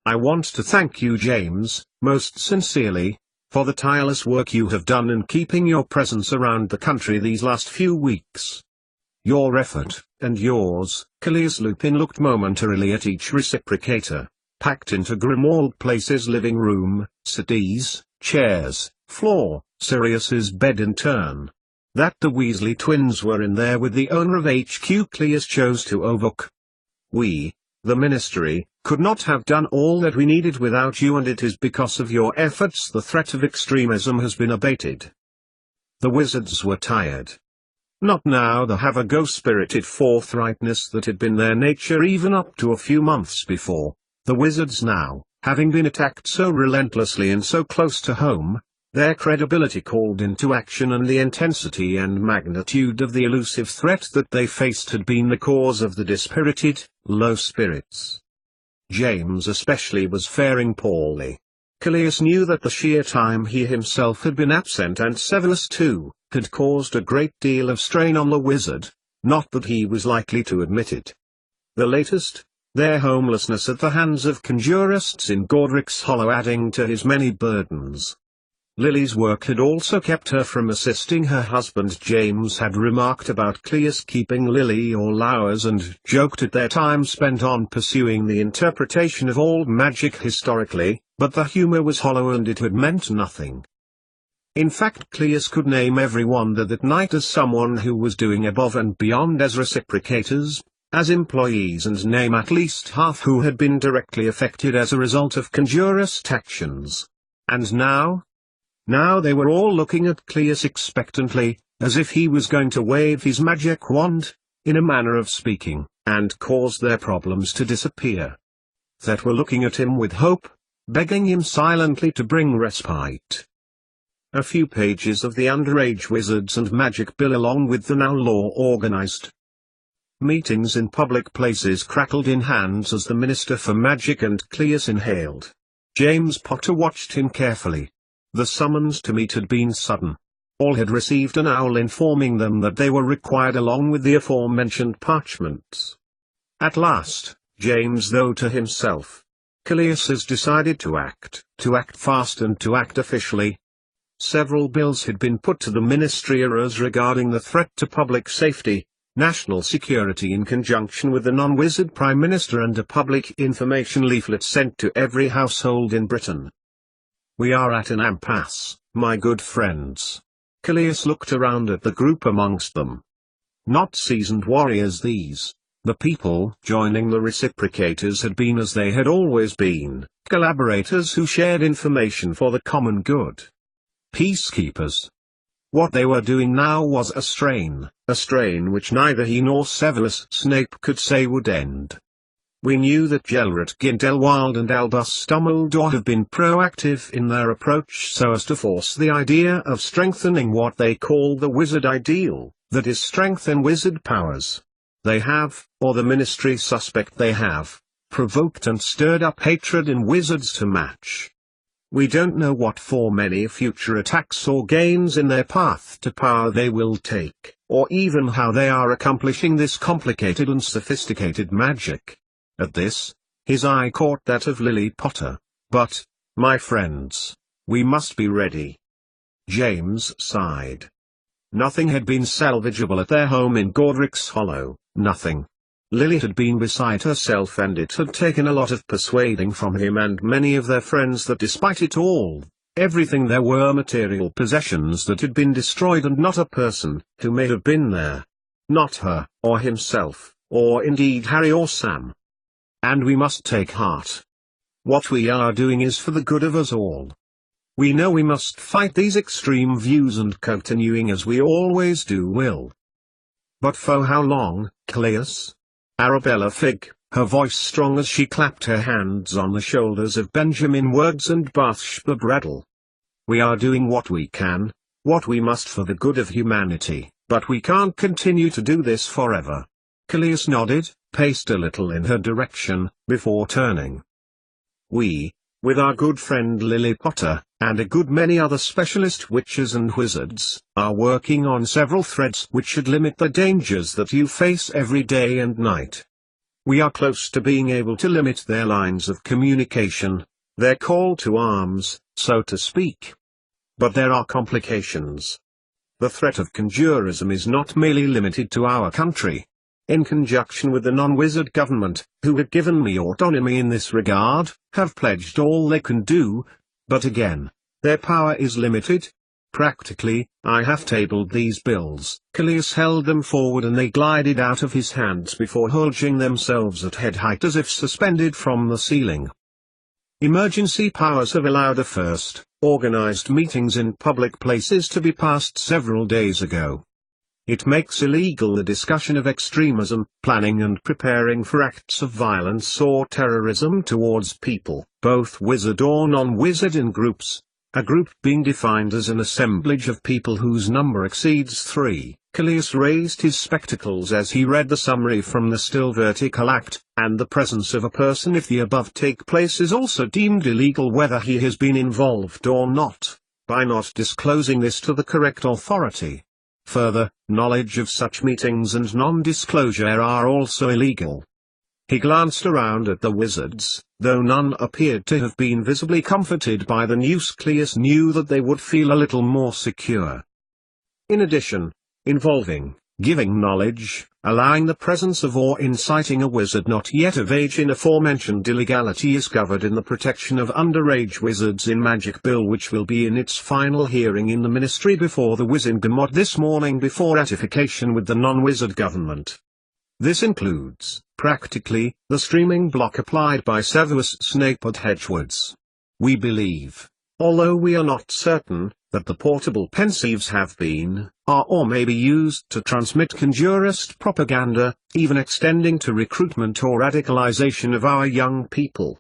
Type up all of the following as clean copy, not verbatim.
I want to thank you, James, most sincerely, for the tireless work you have done in keeping your presence around the country these last few weeks. Your effort, and yours." Callias Lupin looked momentarily at each reciprocator, packed into Grimwald Place's living room, settees, chairs, floor, Sirius's bed in turn. That the Weasley twins were in there with the owner of HQ Callias chose to overlook. "We, the Ministry, could not have done all that we needed without you, and it is because of your efforts the threat of extremism has been abated." The wizards were tired. Not now the have-a-go spirited forthrightness that had been their nature even up to a few months before. The wizards now, having been attacked so relentlessly and so close to home, their credibility called into action, and the intensity and magnitude of the elusive threat that they faced had been the cause of the dispirited, low spirits. James especially was faring poorly. Callias knew that the sheer time he himself had been absent, and Severus too, had caused a great deal of strain on the wizard, not that he was likely to admit it. The latest, their homelessness at the hands of conjurists in Godric's Hollow, adding to his many burdens. Lily's work had also kept her from assisting her husband. James had remarked about Cleus keeping Lily or Lowers, and joked at their time spent on pursuing the interpretation of old magic historically, but the humor was hollow and it had meant nothing. In fact, Cleus could name every wonder that night as someone who was doing above and beyond as reciprocators, as employees, and name at least half who had been directly affected as a result of conjurist actions. And now they were all looking at Cleus expectantly, as if he was going to wave his magic wand, in a manner of speaking, and cause their problems to disappear. That were looking at him with hope, begging him silently to bring respite. A few pages of the Underage Wizards and Magic Bill along with the now law-organized meetings in public places crackled in hands as the Minister for Magic and Cleus inhaled. James Potter watched him carefully. The summons to meet had been sudden. All had received an owl informing them that they were required along with the aforementioned parchments. At last, James thought to himself, Callias has decided to act fast and to act officially. Several bills had been put to the ministry as regarding the threat to public safety, national security, in conjunction with the non-wizard Prime Minister, and a public information leaflet sent to every household in Britain. "We are at an impasse, my good friends." Callias looked around at the group amongst them. Not seasoned warriors these. The people joining the reciprocators had been as they had always been, collaborators who shared information for the common good. Peacekeepers. What they were doing now was a strain which neither he nor Severus Snape could say would end. We knew that Gelrat Grindelwald and Albus Dumbledore have been proactive in their approach so as to force the idea of strengthening what they call the wizard ideal, that is, strengthen wizard powers. They have, or the ministry suspect they have, provoked and stirred up hatred in wizards to match. We don't know what form any future attacks or gains in their path to power they will take, or even how they are accomplishing this complicated and sophisticated magic. At this, his eye caught that of Lily Potter. "But, my friends, we must be ready." James sighed. Nothing had been salvageable at their home in Godric's Hollow, nothing. Lily had been beside herself, and it had taken a lot of persuading from him and many of their friends that despite it all, everything there were material possessions that had been destroyed, and not a person who may have been there. Not her, or himself, or indeed Harry or Sam. And we must take heart. What we are doing is for the good of us all. We know we must fight these extreme views, and continuing as we always do will. But for how long, Callias? Arabella Figg, her voice strong as she clapped her hands on the shoulders of Benjamin Words and Bathsheba Bradle. We are doing what we can, what we must for the good of humanity, but we can't continue to do this forever. Callias nodded, paced a little in her direction, before turning. We, with our good friend Lily Potter, and a good many other specialist witches and wizards, are working on several threads which should limit the dangers that you face every day and night. We are close to being able to limit their lines of communication, their call to arms, so to speak. But there are complications. The threat of conjurism is not merely limited to our country. In conjunction with the non-wizard government, who have given me autonomy in this regard, have pledged all they can do, but again, their power is limited. Practically, I have tabled these bills. Callias held them forward and they glided out of his hands before hurling themselves at head height as if suspended from the ceiling. Emergency powers have allowed the first, organized meetings in public places to be passed several days ago. It makes illegal the discussion of extremism, planning and preparing for acts of violence or terrorism towards people, both wizard or non-wizard, in groups. A group being defined as an assemblage of people whose number exceeds 3. Callias raised his spectacles as he read the summary from the still vertical act, and the presence of a person if the above take place is also deemed illegal whether he has been involved or not, by not disclosing this to the correct authority. Further, knowledge of such meetings and non-disclosure are also illegal. He glanced around at the wizards, though none appeared to have been visibly comforted by the news. Callias knew that they would feel a little more secure. In addition, involving, giving knowledge, allowing the presence of or inciting a wizard not yet of age in aforementioned illegality is covered in the Protection of Underage Wizards in Magic Bill, which will be in its final hearing in the Ministry before the Wizengamot this morning before ratification with the non-wizard government. This includes, practically, the streaming block applied by Severus Snape at Hedgewards. We believe, although we are not certain, that the portable pensieves have been, are or may be used to transmit conjurist propaganda, even extending to recruitment or radicalization of our young people.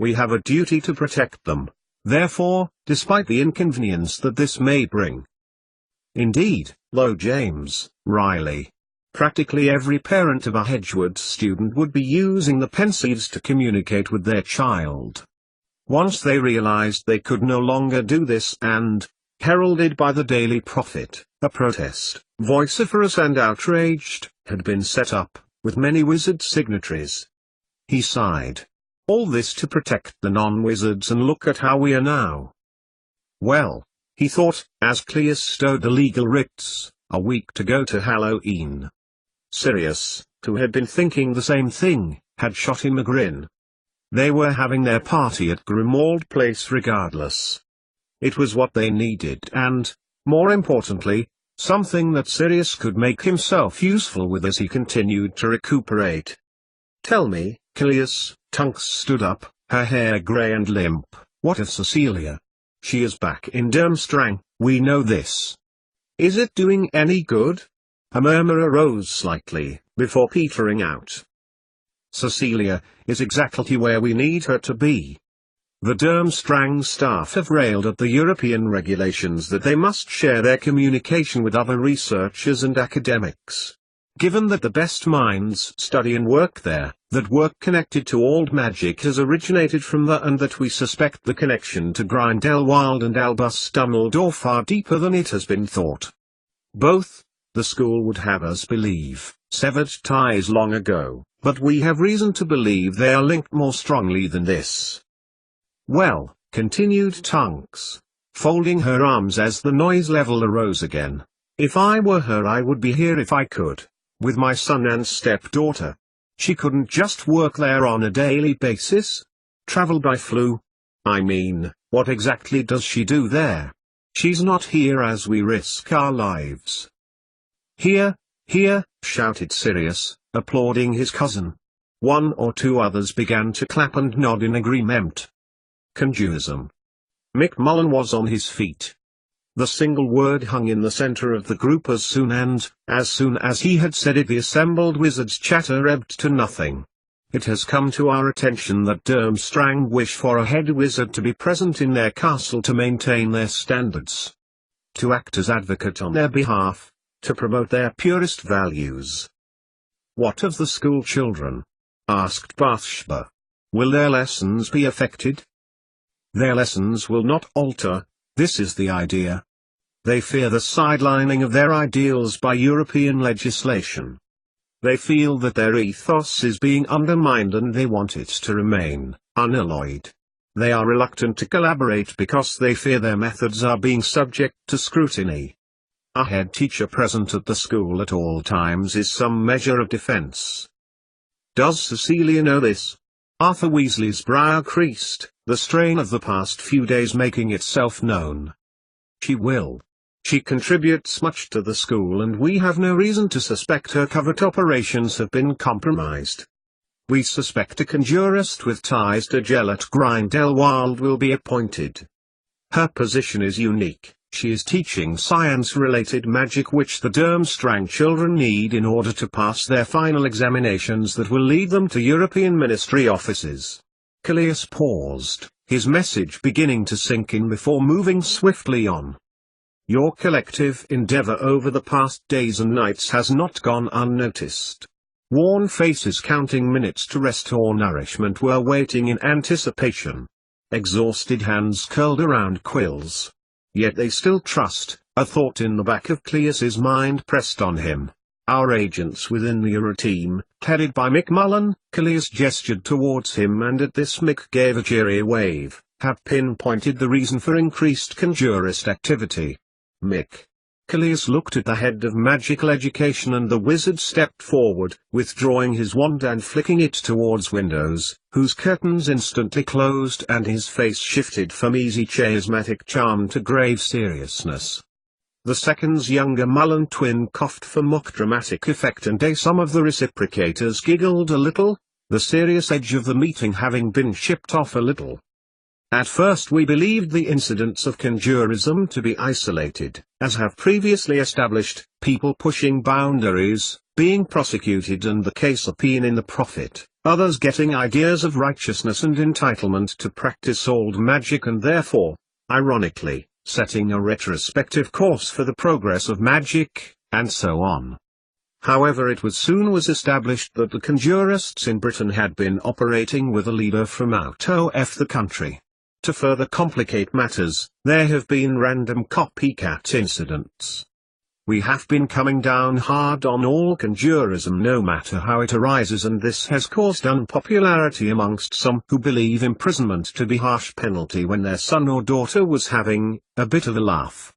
We have a duty to protect them, therefore, despite the inconvenience that this may bring. Indeed, Lo James, Riley. Practically every parent of a Hedgewood student would be using the pensieves to communicate with their child. Once they realized they could no longer do this and, heralded by the Daily Prophet, a protest, vociferous and outraged, had been set up, with many wizard signatories. He sighed. All this to protect the non-wizards, and look at how we are now. Well, he thought, as Callias stowed the legal writs, a week to go to Halloween. Sirius, who had been thinking the same thing, had shot him a grin. They were having their party at Grimmauld Place regardless. It was what they needed and, more importantly, something that Sirius could make himself useful with as he continued to recuperate. Tell me, Callias. Tunks stood up, her hair grey and limp. What of Cecilia? She is back in Durmstrang, we know this. Is it doing any good? A murmur arose slightly, before petering out. Cecilia is exactly where we need her to be. The Durmstrang staff have railed at the European regulations that they must share their communication with other researchers and academics. Given that the best minds study and work there, that work connected to old magic has originated from there, and that we suspect the connection to Grindelwald and Albus Dumbledore far deeper than it has been thought. Both, the school would have us believe, severed ties long ago, but we have reason to believe they are linked more strongly than this. Well, continued Tunks, folding her arms as the noise level arose again, if I were her I would be here if I could, with my son and stepdaughter. She couldn't just work there on a daily basis? Travel by flu? I mean, what exactly does she do there? She's not here as we risk our lives. Here, here, shouted Sirius, applauding his cousin. One or two others began to clap and nod in agreement. Conjurism. Mick Mullen was on his feet. The single word hung in the center of the group as soon as he had said it the assembled wizards' chatter ebbed to nothing. It has come to our attention that Durmstrang wish for a head wizard to be present in their castle to maintain their standards. To act as advocate on their behalf, to promote their purest values. What of the school children? Asked Bathsheba. Will their lessons be affected? Their lessons will not alter, this is the idea. They fear the sidelining of their ideals by European legislation. They feel that their ethos is being undermined and they want it to remain unalloyed. They are reluctant to collaborate because they fear their methods are being subject to scrutiny. A head teacher present at the school at all times is some measure of defense. Does Cecilia know this? Arthur Weasley's brow creased, the strain of the past few days making itself known. She will. She contributes much to the school and we have no reason to suspect her covert operations have been compromised. We suspect a conjurist with ties to Gellert Grindelwald will be appointed. Her position is unique. She is teaching science-related magic which the Durmstrang children need in order to pass their final examinations that will lead them to European ministry offices. Callias paused, his message beginning to sink in before moving swiftly on. Your collective endeavor over the past days and nights has not gone unnoticed. Worn faces counting minutes to rest or nourishment were waiting in anticipation. Exhausted hands curled around quills. Yet they still trust. A thought in the back of Cleus's mind pressed on him. Our agents within the Euro team, headed by Mick Mullen, Cleus gestured towards him and at this Mick gave a cheery wave, have pinpointed the reason for increased conjurist activity. Mick. Callias looked at the head of magical education and the wizard stepped forward, withdrawing his wand and flicking it towards windows, whose curtains instantly closed and his face shifted from easy charismatic charm to grave seriousness. The second's younger Mullen twin coughed for mock dramatic effect and some of the reciprocators giggled a little, the serious edge of the meeting having been shipped off a little. At first we believed the incidents of conjurism to be isolated, as have previously established, people pushing boundaries, being prosecuted and the case appearing in the prophet, others getting ideas of righteousness and entitlement to practice old magic and therefore, ironically, setting a retrospective course for the progress of magic, and so on. However, it was established that the conjurists in Britain had been operating with a leader from out of the country. To further complicate matters, there have been random copycat incidents. We have been coming down hard on all conjurism no matter how it arises, and this has caused unpopularity amongst some who believe imprisonment to be harsh penalty when their son or daughter was having a bit of a laugh.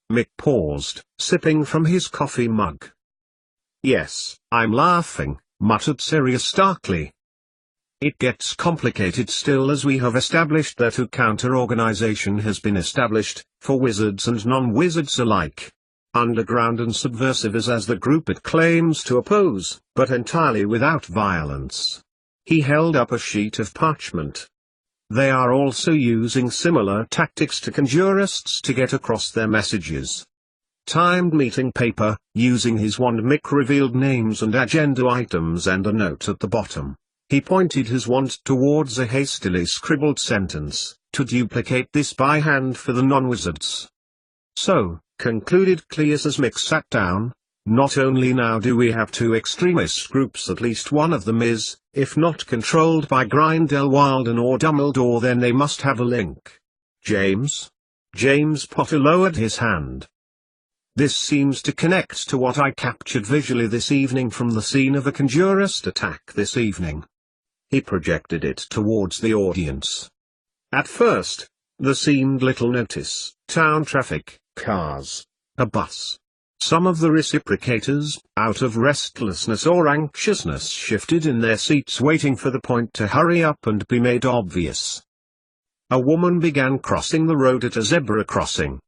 Mick paused, sipping from his coffee mug. Yes, I'm laughing, muttered Sirius starkly. It gets complicated still, as we have established that a counter-organization has been established, for wizards and non-wizards alike. Underground and subversive as the group it claims to oppose, but entirely without violence. He held up a sheet of parchment. They are also using similar tactics to conjurists to get across their messages. Timed meeting paper, using his wand. Mick revealed names and agenda items and a note at the bottom. He pointed his wand towards a hastily scribbled sentence, to duplicate this by hand for the non-wizards. So, concluded Cleus as Mick sat down, not only now do we have two extremist groups, at least one of them is, if not controlled by Grindelwald or Dumbledore, then they must have a link. James? James Potter lowered his hand. This seems to connect to what I captured visually this evening from the scene of a conjurist attack this evening. He projected it towards the audience. At first, there seemed little notice, town traffic, cars, a bus. Some of the reciprocators, out of restlessness or anxiousness, shifted in their seats waiting for the point to hurry up and be made obvious. A woman began crossing the road at a zebra crossing.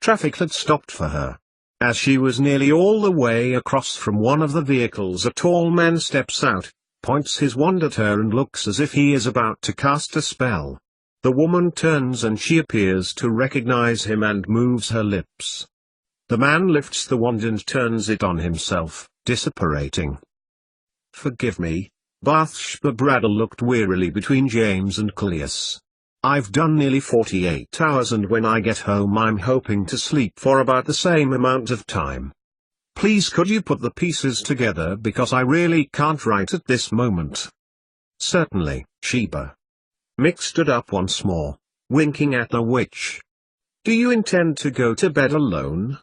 Traffic had stopped for her. As she was nearly all the way across from one of the vehicles, a tall man steps out, points his wand at her and looks as if he is about to cast a spell. The woman turns and she appears to recognize him and moves her lips. The man lifts the wand and turns it on himself, disapparating. Forgive me. Bathsheba Bradle looked wearily between James and Cleus. I've done nearly 48 hours and when I get home I'm hoping to sleep for about the same amount of time. Please could you put the pieces together because I really can't write at this moment. Certainly, Sheba. Mick stood up once more, winking at the witch. Do you intend to go to bed alone?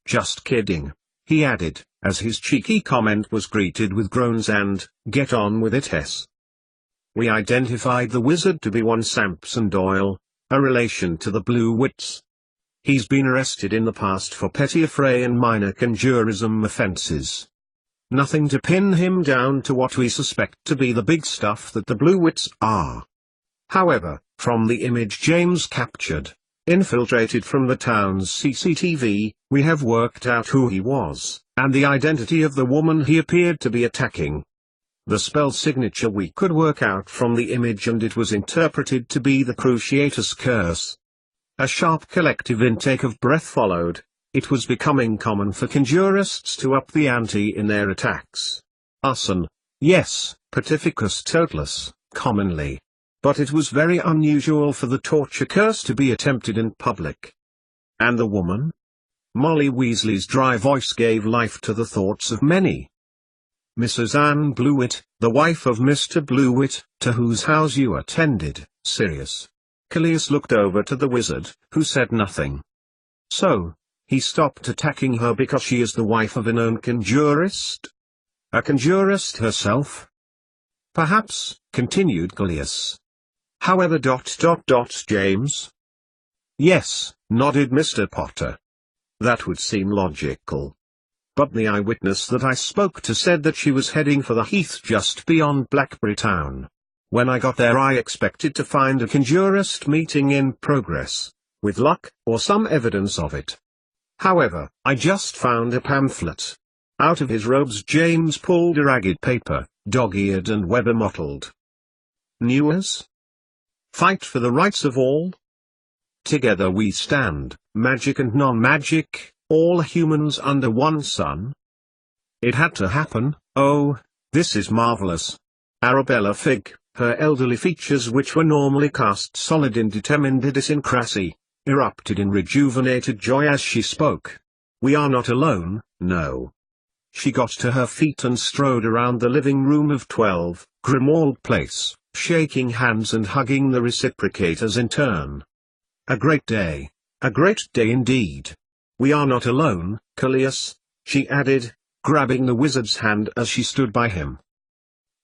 Just kidding, he added, as his cheeky comment was greeted with groans and, "Get on with it, S." We identified the wizard to be one Samson Doyle, a relation to the Blue Wits. He's been arrested in the past for petty affray and minor conjurism offences. Nothing to pin him down to what we suspect to be the big stuff that the Blue Wits are. However, from the image James captured, infiltrated from the town's CCTV, we have worked out who he was, and the identity of the woman he appeared to be attacking. The spell signature we could work out from the image, and it was interpreted to be the Cruciatus Curse. A sharp collective intake of breath followed. It was becoming common for conjurists to up the ante in their attacks. Yes, Pacificus totalus, commonly. But it was very unusual for the torture curse to be attempted in public. And the woman? Molly Weasley's dry voice gave life to the thoughts of many. Mrs. Anne Blewett, the wife of Mr. Blewett, to whose house you attended, Sirius. Callias looked over to the wizard, who said nothing. So, he stopped attacking her because she is the wife of a known conjurist? A conjurist herself? Perhaps, continued Callias. However, James? Yes, nodded Mr. Potter. That would seem logical. But the eyewitness that I spoke to said that she was heading for the heath just beyond Blackberry Town. When I got there I expected to find a conjurist meeting in progress, with luck, or some evidence of it. However, I just found a pamphlet. Out of his robes James pulled a ragged paper, dog-eared and weather-mottled. News? Fight for the rights of all? Together we stand, magic and non-magic, all humans under one sun? It had to happen. Oh, this is marvelous. Arabella Figg, her elderly features which were normally cast solid in determined idiosyncrasy, erupted in rejuvenated joy as she spoke. We are not alone, no. She got to her feet and strode around the living room of 12, Grimmauld Place, shaking hands and hugging the reciprocators in turn. A great day indeed. We are not alone, Callias, she added, grabbing the wizard's hand as she stood by him.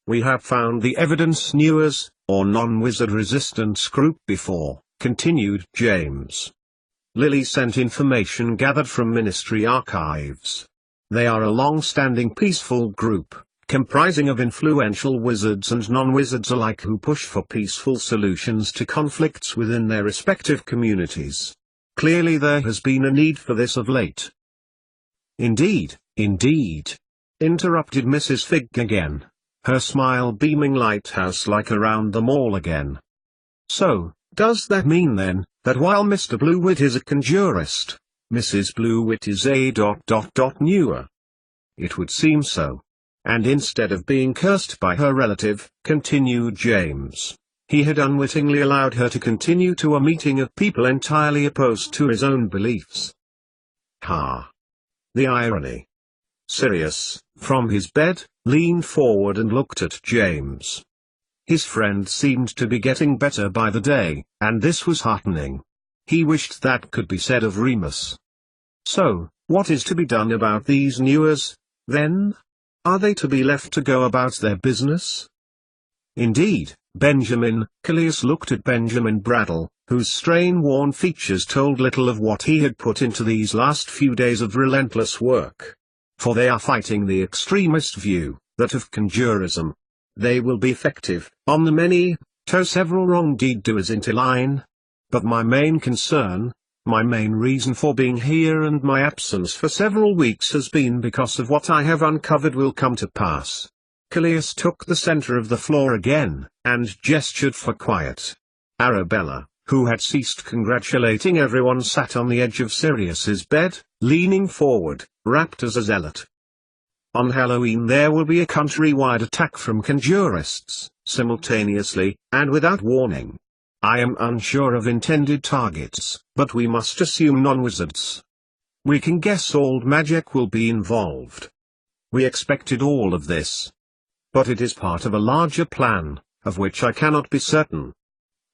We have found the evidence Newers, or non-wizard resistance group before, continued James. Lily sent information gathered from Ministry archives. They are a long-standing peaceful group, comprising of influential wizards and non-wizards alike who push for peaceful solutions to conflicts within their respective communities. Clearly there has been a need for this of late. Indeed, interrupted Mrs. Figg again, her smile beaming lighthouse-like around them all again. So, does that mean then, that while Mr. Blewett is a conjurist, Mrs. Blewett is a ... newer? It would seem so. And instead of being cursed by her relative, continued James, he had unwittingly allowed her to continue to a meeting of people entirely opposed to his own beliefs. Ha! The irony. Sirius, from his bed, leaned forward and looked at James. His friend seemed to be getting better by the day, and this was heartening. He wished that could be said of Remus. So, what is to be done about these Newers, then? Are they to be left to go about their business? Indeed, Benjamin. Callias looked at Benjamin Bradell, whose strain-worn features told little of what he had put into these last few days of relentless work. For they are fighting the extremist view, that of conjurism. They will be effective, on the many, tow several wrong deed-doers into line. But my main concern, my main reason for being here and my absence for several weeks has been because of what I have uncovered will come to pass. Callias took the center of the floor again, and gestured for quiet. Arabella, who had ceased congratulating everyone, sat on the edge of Sirius's bed, leaning forward, rapt as a zealot. On Halloween there will be a countrywide attack from conjurists, simultaneously, and without warning. I am unsure of intended targets, but we must assume non-wizards. We can guess old magic will be involved. We expected all of this. But it is part of a larger plan, of which I cannot be certain.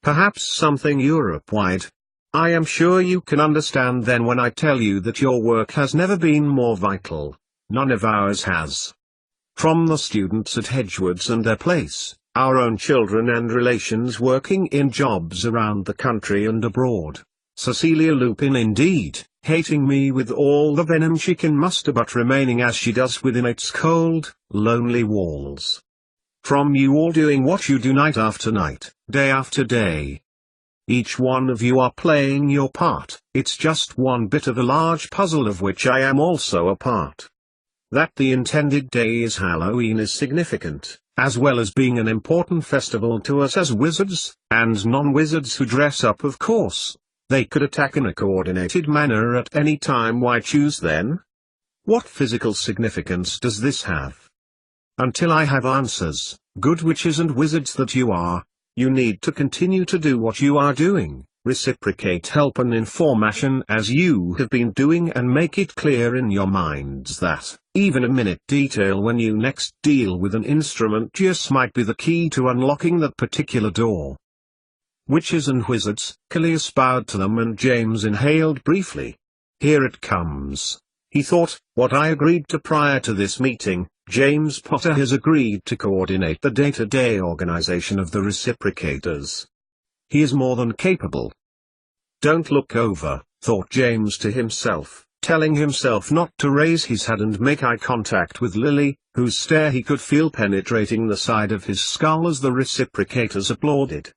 Perhaps something Europe-wide. I am sure you can understand then when I tell you that your work has never been more vital. none of ours has. From the students at Hedgewards and their place, our own children and relations working in jobs around the country and abroad. Cecilia Lupin indeed, hating me with all the venom she can muster but remaining as she does within its cold, lonely walls. From you all doing what you do night after night, day after day. Each one of you are playing your part, it's just one bit of a large puzzle of which I am also a part. That the intended day is Halloween is significant, as well as being an important festival to us as wizards, and non-wizards who dress up of course. They could attack in a coordinated manner at any time. Why choose then? What physical significance does this have? Until I have answers, good witches and wizards that you are, you need to continue to do what you are doing, reciprocate help and information as you have been doing and make it clear in your minds that, even a minute detail when you next deal with an instrument just might be the key to unlocking that particular door. Witches and wizards, Callias bowed to them and James inhaled briefly. Here it comes, he thought, what I agreed to prior to this meeting. James Potter has agreed to coordinate the day-to-day organization of the reciprocators. He is more than capable. Don't look over, thought James to himself, telling himself not to raise his head and make eye contact with Lily, whose stare he could feel penetrating the side of his skull as the reciprocators applauded.